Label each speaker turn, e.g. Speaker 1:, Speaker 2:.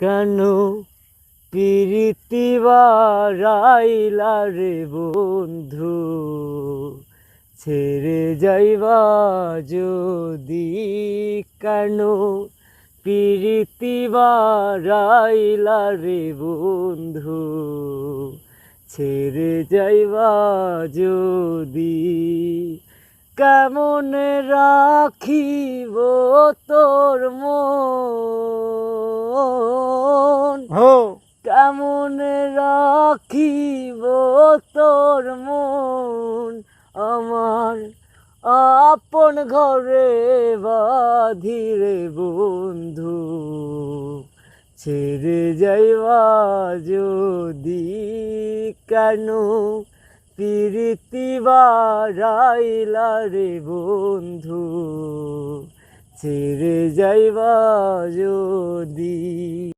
Speaker 1: কেন প্রীতি বারাইলা রে বন্ধু, ছেড়ে যাইবা যদি, কেন প্রীতি বারাইলা রে বন্ধু, ছেড়ে যাইবা যদি। কেমন রাখিব তোর মন, কেমন রাখিব তোর মন, আমার আপন ঘরে বাঁধিরে বন্ধু, ছেড়ে যাইবা যদি, কেন প্রীতি বারাইলা রে বন্ধু, ছেড়ে যাইবা যদি।